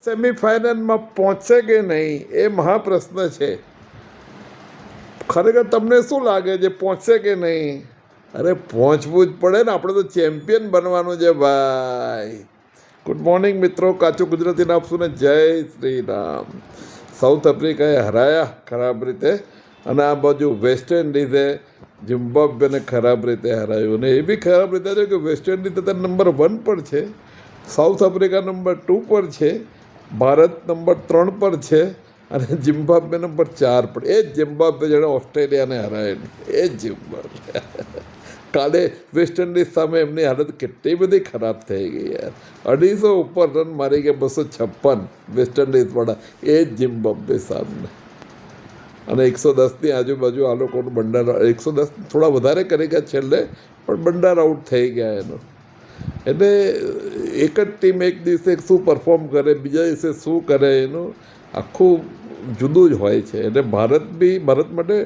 સેમિફાઇનલમાં પહોંચશે કે નહીં એ મહાપ્રશ્ન છે. ખરેખર તમને શું લાગે છે, પહોંચશે કે નહીં? અરે પહોંચવું જ પડે ને, આપણે તો ચેમ્પિયન બનવાનું છે ભાઈ. ગુડ મોર્નિંગ મિત્રો, કાચું ગુજરાતીને આપશું ને જય શ્રી રામ. સાઉથ આફ્રિકાએ હરાયા ખરાબ રીતે, અને આ બાજુ વેસ્ટ ઇન્ડિઝે ઝિમ્બાબ્વેને ખરાબ રીતે હરાયું. અને એ બી ખરાબ રીતે છે કે વેસ્ટ ઇન્ડિઝ અત્યારે નંબર 1 પર છે, સાઉથ આફ્રિકા નંબર 2 પર છે, ભારત નંબર 3 પર છે, અને ઝિમ્બાબ્વે નંબર 4 પર. એ જ ઝિમ્બાબ્વે જેણે ઓસ્ટ્રેલિયાને હરાયેલું, એ જ ઝિમ્બાબ્વે. કાલે વેસ્ટ ઇન્ડિઝ સામે એમની હાલત કેટલી બધી ખરાબ થઈ ગઈ યાર. 250 ઉપર રન મારી ગયા, 256 વેસ્ટ ઇન્ડિઝવાળા, એ જ ઝિમ્બાબ્વે સામે. અને 110ની આજુબાજુ આ લોકોનું બંડાર, 110 થોડા વધારે કરી ગયા છેલ્લે, પણ બંડાર આઉટ થઈ ગયા એનો. એટલે એક જ ટીમ એક દિવસે શું પરફોર્મ કરે, બીજા દિવસે શું કરે, એનું આખું જુદું જ હોય છે. એટલે ભારત માટે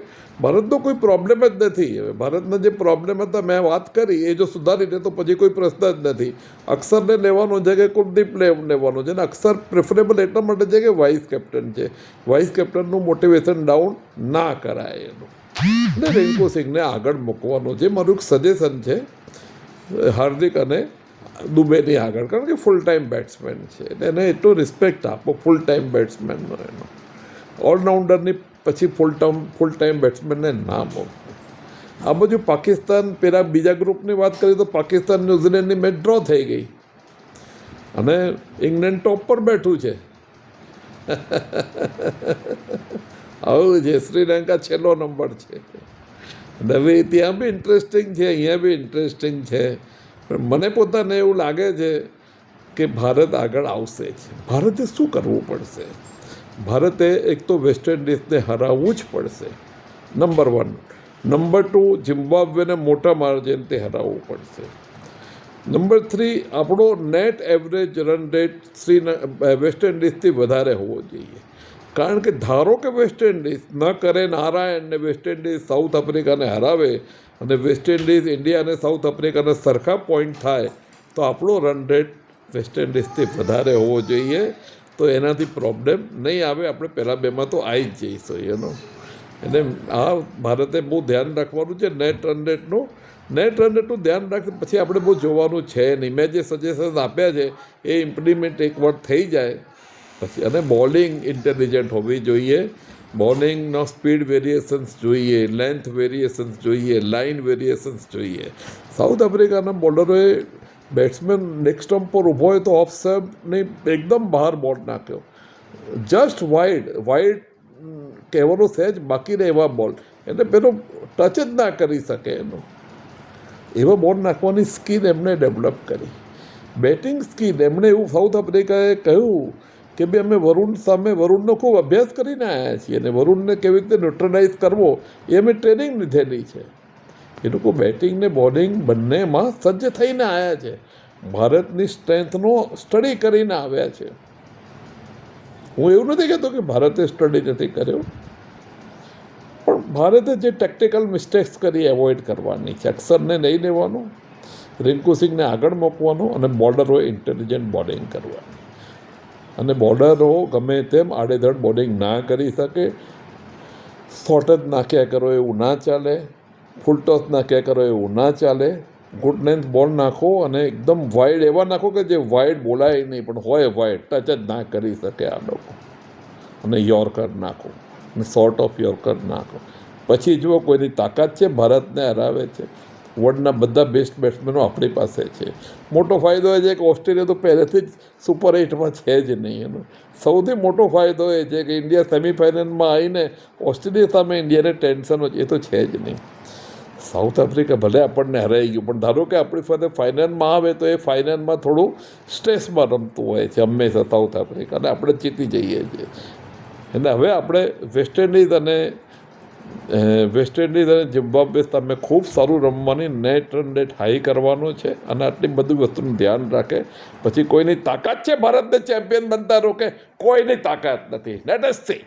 ભારતનો કોઈ પ્રોબ્લેમ જ નથી. હવે ભારતના જે પ્રોબ્લેમ હતા મેં વાત કરી, એ જો સુધારી લે તો પછી કોઈ પ્રશ્ન જ નથી. અક્ષરને લેવાનો છે કે કુલદીપ લેવાનો છે, ને અક્ષર પ્રેફરેબલ એટલા માટે છે કે વાઇસ કેપ્ટન છે. વાઇસ કેપ્ટનનું મોટિવેશન ડાઉન ના કરાય એનું, ને રિંકુ સિંહને આગળ મૂકવાનો છે. મારું એક સજેશન છે હાર્દિક અને દુબેની આગળ, કારણ કે ફૂલ ટાઈમ બેટ્સમેન છે, એટલે એને એટલો રિસ્પેક્ટ આપો ફૂલ ટાઈમ બેટ્સમેનનો. એનો ઓલરાઉન્ડરની પછી ફૂલ ટાઈમ બેટ્સમેનને ના મૂકો. આ બાજુ પાકિસ્તાન, પેલા બીજા ગ્રુપની વાત કરીએ તો પાકિસ્તાન ન્યૂઝીલેન્ડની મેચ ડ્રો થઈ ગઈ, અને ઇંગ્લેન્ડ ટોપ પર બેઠું છે. આવું છે. શ્રીલંકા છેલ્લો નંબર છે. હવે ત્યાં બી ઇન્ટરેસ્ટિંગ છે, અહીંયા બી ઇન્ટરેસ્ટિંગ છે. પણ મને પોતાને એવું લાગે છે કે ભારત આગળ આવશે જ. ભારતે શું કરવું પડશે? ભારતે એક તો વેસ્ટ ઇન્ડિઝને હરાવવું જ પડશે, નંબર 1. નંબર 2, ઝિમ્બાબ્વેને મોટા માર્જિનથી હરાવવું પડશે. નંબર 3, આપણો net average run rate west ઇન્ડિઝથી વધારે હોવો જોઈએ. કારણ કે ધારો કે વેસ્ટ ઇન્ડિઝ ન કરે નારાયણને, વેસ્ટ ઇન્ડિઝ સાઉથ આફ્રિકાને હરાવે, અને વેસ્ટ ઇન્ડિઝ ઇન્ડિયા અને સાઉથ આફ્રિકાના સરખા પોઈન્ટ થાય, તો આપણો રન રેટ વેસ્ટ ઇન્ડિઝથી વધારે હોવો જોઈએ. તો એનાથી પ્રોબ્લેમ નહીં આવે. આપણે પહેલાં બેમાં તો આવી જ જઈશું એનો. એટલે આ ભારતે બહુ ધ્યાન રાખવાનું છે નેટ રન રેટનું. નેટ રન રેટનું ધ્યાન રાખે પછી આપણે બહુ જોવાનું છે નહીં. મેં જે સજેશન આપ્યા છે એ ઇમ્પ્લિમેન્ટ એકવાર થઈ જાય પછી. અને બોલિંગ ઇન્ટેલિજન્ટ હોવી જોઈએ. બોલિંગનો સ્પીડ વેરિએશન્સ જોઈએ, લેન્થ વેરિએશન્સ જોઈએ, લાઇન વેરિએશન્સ જોઈએ. સાઉથ આફ્રિકાના બોલરોએ બેટ્સમેન નેક્સ્ટ સ્ટમ્પ પર ઊભો હોય તો ઓફ સ્ટમ્પની એકદમ બહાર બોલ નાખ્યો, જસ્ટ વાઇડ કહેવાનો સહેજ બાકી રહે એવા બોલ, એટલે પેલો ટચ જ ના કરી શકે એનો. એવા બોલ નાખવાની સ્કિલ એમણે ડેવલપ કરી. બેટિંગ સ્કિલ એમણે એવું સાઉથ આફ્રિકાએ કહ્યું કે ભાઈ અમે વરુણ સામે વરુણનો ખૂબ અભ્યાસ કરીને આવ્યા છીએ, અને વરુણને કેવી રીતે ન્યુટ્રલાઇઝ કરવો એ અમે ટ્રેનિંગ લીધેલી છે. એ લોકો બેટિંગ ને બોલિંગ બંનેમાં સજ્જ થઈને આવ્યા છે. ભારતની સ્ટ્રેન્થનો સ્ટડી કરીને આવ્યા છે. હું એવું નથી કહેતો કે ભારતે સ્ટડી નથી કર્યો, પણ ભારતે જે ટેક્ટિકલ મિસ્ટેક્સ કરી એવોઇડ કરવાની છે. અક્ષરને નહીં લેવાનું, રિંકુ સિંહને આગળ મૂકવાનું, અને બોર્ડરોએ ઇન્ટેલિજન્ટ બોલિંગ કરવાની. અને બોર્ડરો ગમે તેમ આડેધડ બોલિંગ ના કરી શકે. શોર્ટ જ નાખ્યા કરો એવું ના ચાલે, ફૂલ ટોસ નાખ્યા કરો એવું ના ચાલે. ગુડ લેન્થ બોલ નાખો, અને એકદમ વાઇડ એવા નાખો કે જે વાઇડ બોલાય નહીં, પણ હોય વાઇડ, ટચ જ ના કરી શકે આ લોકો. અને યોર્કર નાખો, અને શોર્ટ ઓફ યોર્કર નાખો. પછી જુઓ કોઈની તાકાત છે, ભારતને હરાવે છે. વર્લ્ડના બધા બેસ્ટ બેટ્સમેનો આપણી પાસે છે. મોટો ફાયદો એ છે કે ઓસ્ટ્રેલિયા તો પહેલેથી જ સુપર 8માં છે જ નહીં. એનો સૌથી મોટો ફાયદો એ છે કે ઇન્ડિયા સેમિફાઇનલમાં આવીને ઓસ્ટ્રેલિયા સામે ઇન્ડિયાને ટેન્શન એ તો છે જ નહીં. સાઉથ આફ્રિકા ભલે આપણને હરાઈ ગયું, પણ ધારો કે આપણી સાથે ફાઇનલમાં આવે તો એ ફાઇનલમાં થોડું સ્ટ્રેસમાં રમતું હોય છે હંમેશા સાઉથ આફ્રિકા, અને આપણે જીતી જઈએ છીએ. એટલે હવે આપણે વેસ્ટ ઇન્ડિઝ અને ઝિમ્બાબ્વે સામે ખૂબ સારું રમવાની, નેટ રન રેટ હાઈ કરવાનું છે. અને આટલી બધી વસ્તુનું ધ્યાન રાખે. પછી કોઈની તાકાત છે ભારતને ચેમ્પિયન બનતા રોકે? કોઈની તાકાત નથી. Let S C.